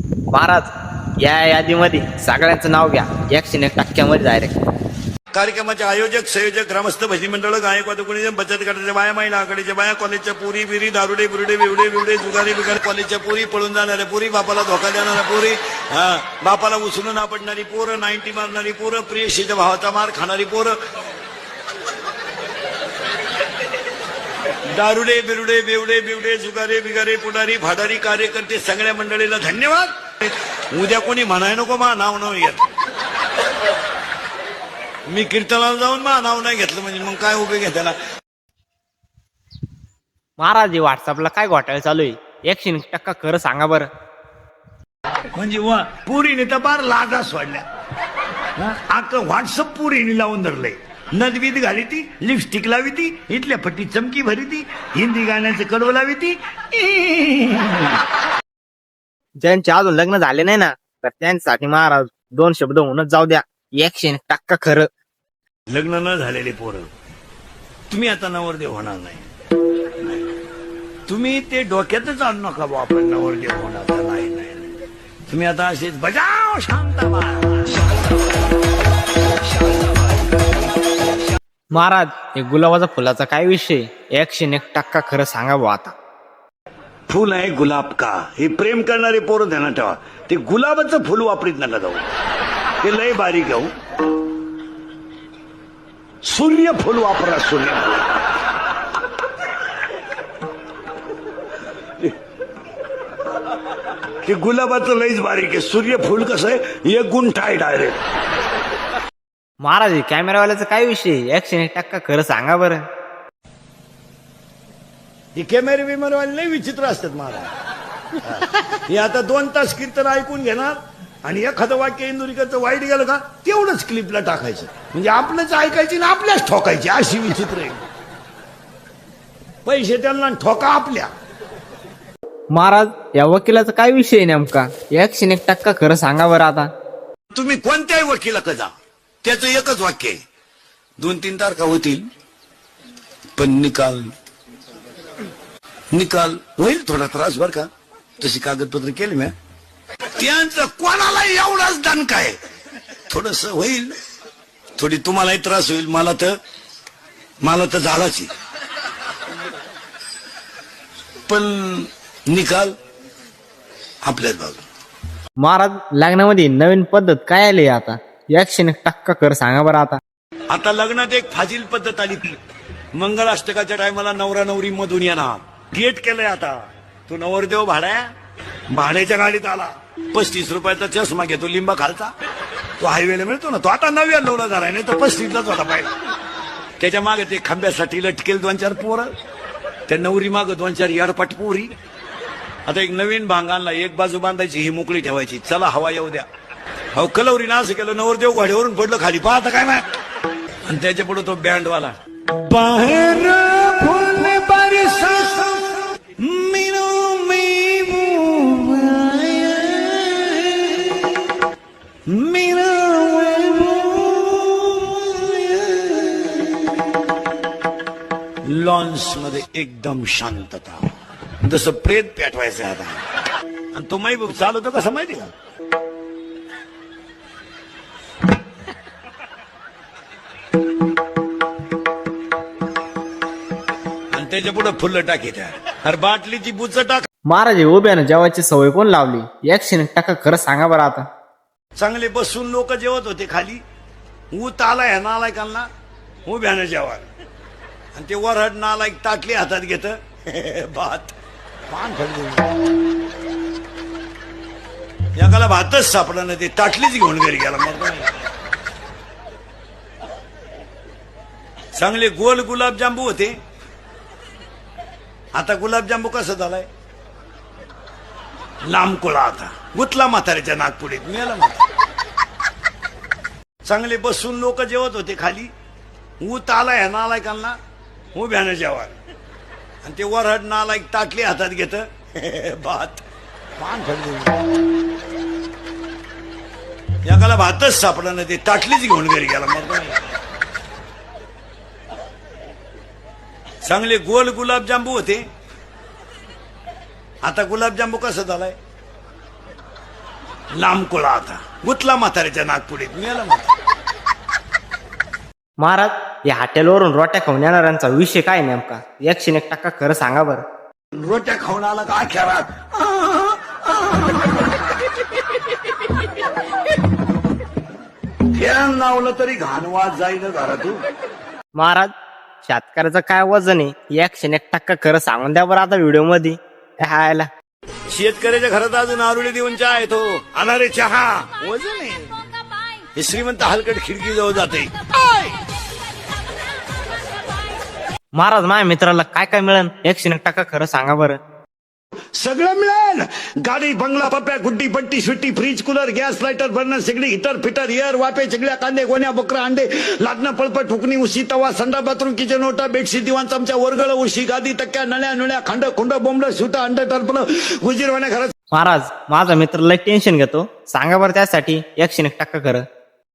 महाराज या यादीमध्ये सगळ्यांचं नाव घ्या 101% डायरेक्ट. कार्यक्रमाचे आयोजक संयोजक ग्रामस्थ भजनी मंडळ गायकवाद कोणी बचत गटाच्या बाया महिला आघाडीच्या बाया कॉलेजच्या पुरी बिरी दारुडे बुरुडे बिवडे बिवडे जुगारी बिगारी कॉलेजच्या पुरी पळून जाणाऱ्या पुरी बापाला धोका देणाऱ्या पुरी बापाला उचलून आपडणारी पोरं 90 मारणारी पोरं प्रियशीच्या भावाचा मार खाणारी पोरं दारुडे बिरुडे बेवडे बिवडे जुगारे बिगारे पुढारी भाडारी कार्यकर्ते सगळ्या मंडळीला धन्यवाद. उद्या कोणी म्हणाय नको मा नाव न घेत. मी कीर्तनाला जाऊन मा नाव नाही घेतलं म्हणजे मग काय उपयोग आहे त्याला. महाराज हे व्हॉट्सअपला काय घोटाळे चालू आहे 101% खरं सांगा बरं. म्हणजे पुरीने तर बार लागा सोडल्या आक व्हॉट्सअप पुरीने लावून धरलंय. नदवीत घाली ती लिपस्टिक लावी ती इथल्या फटी चमकी भरी ती हिंदी गाण्याचं कडवं लावी ती. ज्यांचे अजून लग्न झाले नाही ना तर त्यांच्यासाठी महाराज 2 शब्द होऊनच जाऊ द्या 101% खरं. लग्न न झालेले पोरं तुम्ही आता नवरदेव होणार नाही. तुम्ही ते डोक्यातच आणू नका बा आपण नवरदेव होणार नाही. नाही तुम्ही आता असेच बजाव शांत महाराज हे गुलाबाचा फुलाचा काय विषय 101% खरं सांगा भाऊ. आता फुल आहे गुलाब का हे प्रेम करणारे पोरं ध्यानात ठेवा. ते गुलाबाचं फुल वापरीत नका जाऊ. ते लय बारीक घेऊ. सूर्यफूल वापरा. सूर्यफूल ते गुलाबाचं लयच बारीक आहे. सूर्यफूल कसं आहे 1 गुंठा आहे डायरेक्ट. महाराज हे कॅमेरावाल्याचा काय विषय 101% खरं सांगा बरं. हे कॅमेरे बिमेरेवाले लय विचित्र असतात महाराज. हे आता 2 तास कीर्तन ऐकून घेणार आणि एखादं वाक्य इंदुरीकरचं वाईट गेलं का तेवढंच क्लिपला टाकायचं. म्हणजे आपलंच ऐकायची ना आपल्याच ठोकायची अशी विचित्र आहे. पैसे त्यांना ठोका आपल्या. महाराज या वकिलाचा काय विषय नेमका 101% खरं सांगा बरं. आता तुम्ही कोणत्याही वकिलाकडे जा त्याचं एकच वाक्य आहे 2-3 तारखा होतील पण निकाल होईल. थोडा त्रास बर का तशी कागदपत्र केली मी. त्यांचं कोणाला एवढाच दणका आहे. थोडस होईल. थोडी तुम्हालाही त्रास होईल. मला तर झालाच पण निकाल आपल्याच बाजू. महाराज लग्नामध्ये नवीन पद्धत काय आली आता 101% खरं सांगा बरं. आता लग्नात एक फाजील पद्धत आली. मंगलाष्टकाच्या टायमाला नवरा नवरी मधून येणार गेट केलंय. आता तो नवरदेव भाड्याच्या गाडीत आला 35 रुपयाचा चष्मा घेतो लिंबा खालचा. तो हायवेला मिळतो ना तो आता 99ला झालाय नाही तर 35लाच होता पाहिजे. त्याच्या मागे ते खांब्यासाठी लटकेल 2-4 पोरं. त्या नवरी माग 2-4 याडपाट पोरी. आता एक नवीन भांग आणला. एक बाजू बांधायची ही मोकळी ठेवायची. चला हवा येऊ द्या. हो कलवरीनं असं केलं नवरदेव घोड्यावरून पडलं खाली पाहता काय नाही. आणि त्याच्या पुढे तो बँडवाला बाहेर लॉन्स मध्ये एकदम शांतता जसं प्रेत पेटवायचं आता. आणि तो माई चालवतो कसं माहिती का आणि त्याच्या पुढे फुलं टाकीत अरे बाटलीची बुच टाक. महाराज हे उभ्यानं जेवायची सवय कोण लावली 101% खरं सांगा बरं. आता चांगले बसून लोक जेवत होते खाली. ऊत आला ह्या नालायकांना उभ्यानं जेवा. आणि ते वरहड नालायक ताटली हातात घेत भात एकाला भातच सापडला नाही. ते ताटलीच घेऊन घरी गेला. मग चांगले गोल गुलाबजांबू होते. आता गुलाबजांबू कसं झालाय लांबकोळा. आता गुतला म्हाताऱ्याच्या नागपुडीत मिळाला. चांगले बसून लोक जेवत होते खाली. ऊत आला ह्या नालायकांना उभ्यानं जेवा. आणि ते वरहड नालायक ताटली हातात घेत भात एकाला भातच सापडला नाही. ते ताटलीच घेऊन घरी गेला. मग चांगले गोल गुलाबजांबू होते. आता गुलाबजांबू कसं झालाय लांब कोळा आता गुतला म्हाताऱ्याच्या नागपुडीत मिळाला म्हातारा. महाराज या हॉटेलवरून रोट्या खाऊन येणाऱ्यांचा विषय काय नेमका 101% खरं सांगा बरं. रोट्या खाऊन आला का खेळात फॅन लावलं तरी घाणवाज जाईल घरातून. महाराज शेतकऱ्याचं काय वजन आहे 101% खरं सांगून द्या बरं आता व्हिडिओ मध्ये. हायला शेतकऱ्याच्या घरात अजून आरुळे देऊन चहा येतो अनारे चहा वजन आहे. हे श्रीमंत हलकट खिडकी जवळ जाते. महाराज माझ्या मित्राला काय काय मिळेल 101% खरं सांगा बरं. सगळं मिळेल. गाडी बंगला पप्प्या गुड्डी पट्टी सुट्टी fridge cooler gas lighter burner सिगडी हिटर फिटर एअर वापे चिगड्या कांदे गोण्या बकरा अंडे लाटणं पळपट ठुकणी उशी तवा संडा बाथरूम किचन ओटा बेडशीट दिवाण चमचा वरगळ उशी गादी तक्क्या नळ्या नुळ्या खांड खुंड बोंबड सुटा अंड टरपलं गुजीरवाण्या घरात. महाराज माझा मित्र लय टेन्शन घेतो सांगा बरं त्यासाठी 101% खरं.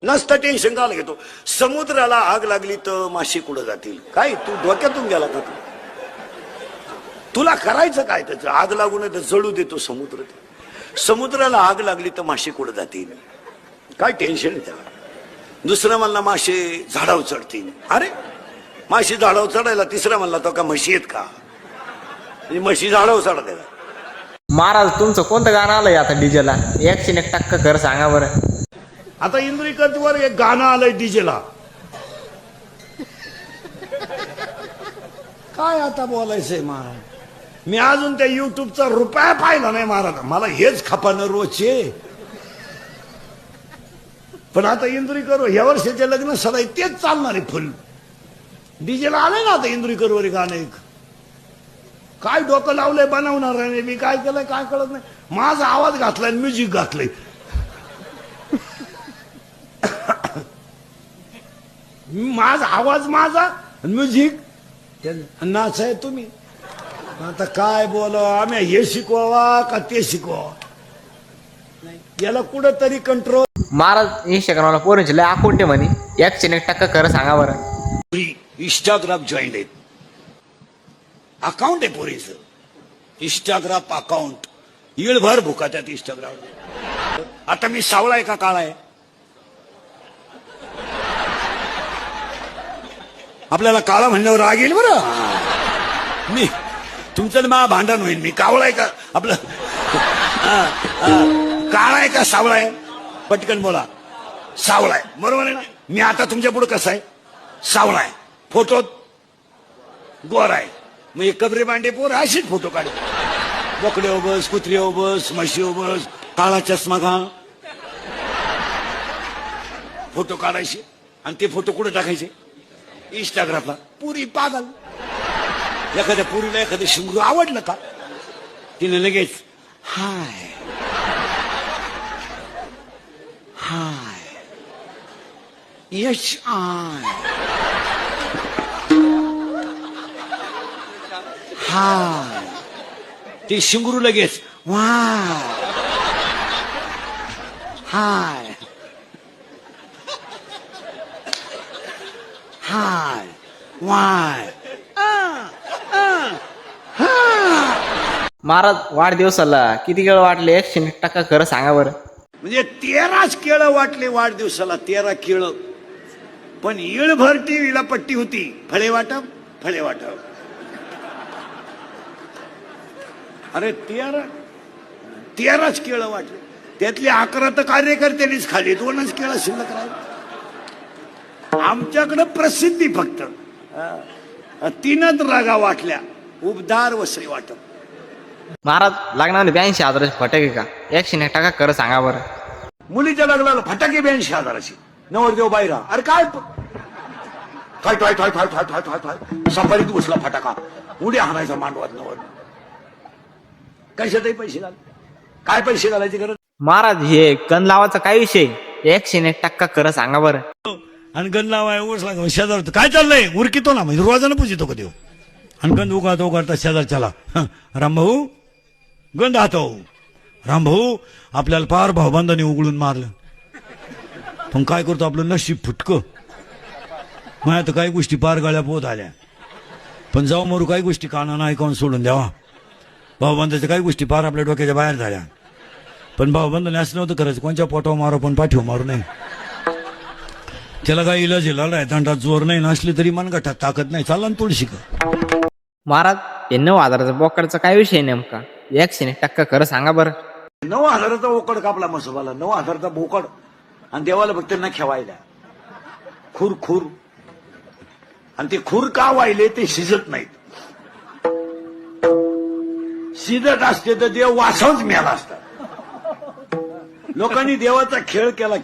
नसतं टेन्शन का घेतो. समुद्राला आग लागली तर मासे कुठं जातील. काय तू डोक्यातून गेला का तू. तुला करायचं काय त्याचं. आग लागू नये तर जळू देतो समुद्र. समुद्राला आग लागली तर मासे कुठं जातील. काय टेन्शन आहे त्याला. दुसरा म्हणला मासे झाडावर चढतील. अरे माशी झाडावर चढायला तिसरा म्हणला तो का म्हशी आहेत का. म्हशी झाडावर चढायला. महाराज तुमचं कोणतं गाणं आलंय आता डीजेला 101% खरं सांगा बरं. आता इंद्रिकतवर एक गाणं आलंय डीजेला. काय आता बोलायचंय महाराज. मी अजून त्या युट्यूबचा रुपया पाहिला नाही महाराज. मला हेच खपानं रोजचे. पण आता इंद्रिकर ह्या वर्षाचे लग्न सदाई तेच चालणार आहे फुल. डीजेला आलंय ना आता इंद्रिकरवर गाणं एक. काय डोकं लावलंय बनवणार आहे. मी काय केलंय काय कळत नाही. माझा आवाज घातलाय म्युझिक घातलंय. माझा आवाज माझा म्युझिक नाच आहे तुम्ही. आता काय बोला आम्ही हे शिकवावा का ते शिकवावा. याला कुठं तरी कंट्रोल. महाराज इंस्टाग्रामला पोरींचे लय अकाउंट आहे म्हणे 101% खरं सांगा बरं. इंस्टाग्राम जॉईन आहेत. अकाउंट आहे पोरीचं इंस्टाग्राम अकाउंट. येळभर भुका त्यात इंस्टाग्राम. आता मी सावळा आहे का काळा आहे. आपल्याला काळा म्हणल्यावर राग येईल बरं. मी तुमचं मला भांडण होईल. मी कावळा आहे का आपलं काळा आहे का सावळा आहे. पटकन बोला. सावळा आहे बरोबर आहे ना. मी आता तुमच्या पुढे कसं आहे सावळा आहे. फोटोत गोरा आहे. मग कबरे बांडे पोर अशीच फोटो काढ. बोकडे बस कुत्री बस म्हशी बस काळा चष्मा घाल फोटो काढायचे. आणि ते फोटो कुठे टाकायचे इंस्टाग्रामला. पुरी पागल. एखाद्या पुरीला एखादं शिंगरू आवडलं का तिने लगेच हाय हाय यश आय हाय. ते शिंगरू लगेच वाय हाय हाय वाय. महाराज वाढदिवसाला किती वेळ वाटले 101% खरं सांगा बरं. म्हणजे 13 केळं वाटले वाढदिवसाला. 13 केळं. पण येळभर टीव्हीला पट्टी होती फळे वाटप फळे वाटप. अरे 13 केळं वाटले. त्यातले 11 तर कार्यकर्त्यांनीच खाली. 2च केळं शिल्लक राहिले. आमच्याकडे प्रसिद्धी फक्त 3च रागा वाटल्या. उबदार वसई वाटप. महाराज लग्नामध्ये 82,000 फटाके का 101% खरं सांगा बरं. मुलीच्या लग्नाला फटाके 82,000. नवरदेव बायरा. अरे काय थाय थाय थाय थाय थाय थाय थाय थाय सफारीत घुसला फटाका. उड्या हाणायचा मांडवात नवर. कशातही पैसे घाल. काय पैसे घालायची गरज. महाराज हे गण लावाचा काय विषय 101% खरं सांगा बरं. आणि गण लावाय उघडला शेजार काय चाललंय उरकितो ना. म्हणजे रोजानं पुजितो का देव. आणि गंध उगाडता शेजारच्याला रामभाऊ गंध हातो. रामभाऊ आपल्याला पार भाऊबांधाने उघडून मारलं. पण काय करतो आपलं नशीब फुटकं. माझ्या तर काही गोष्टी पार गाळ्या पोत आल्या. पण जाऊ मरू काही गोष्टी कानानं ऐकावून सोडून द्यावा. भाऊबांधाच्या काही गोष्टी पार आपल्या डोक्याच्या बाहेर झाल्या. पण भाऊबंधाने असं नव्हतं करायचं, कोणच्या पोटावर मारू पण पाठीवर मारू नये. त्याला काही इलाज आहे, दंडात जोर नाही, नसली तरी मनगटात ताकद नाही, चालला ना तुळशी का. महाराज हे 9,000चा बोकडाचा काय विषय नेमका? 101% खरं सांगा बरं. 9,000चा बोकड कापला मसोबाला, 9,000चा बोकड, आणि देवाला फक्त न खेवायला खूर खूर. आणि ते खूर का वाहिले ते शिजत नाहीत. शिजत असते तर देव वासाच मिळाला असता. लोकांनी देवाचा खेळ केला.